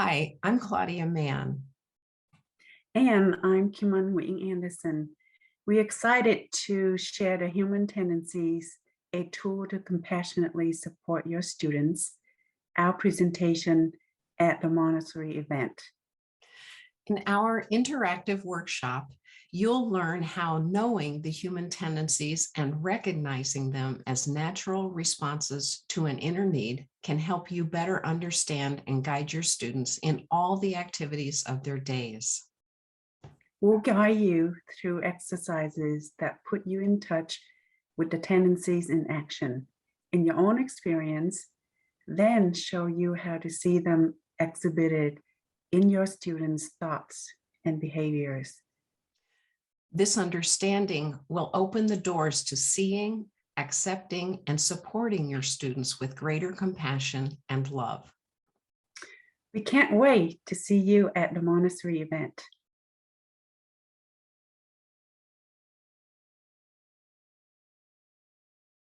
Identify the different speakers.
Speaker 1: Hi, I'm Claudia Mann.
Speaker 2: And I'm Human Anderson. We're excited to share the Human Tendencies, a tool to compassionately support your students, our presentation at the Montessori event.
Speaker 1: In our interactive workshop, you'll learn how knowing the human tendencies and recognizing them as natural responses to an inner need can help you better understand and guide your students in all the activities of their days.
Speaker 2: We'll guide you through exercises that put you in touch with the tendencies in action in your own experience, then show you how to see them exhibited in your students' thoughts and behaviors.
Speaker 1: This understanding will open the doors to seeing, accepting, and supporting your students with greater compassion and love.
Speaker 2: We can't wait to see you at the Montessori event.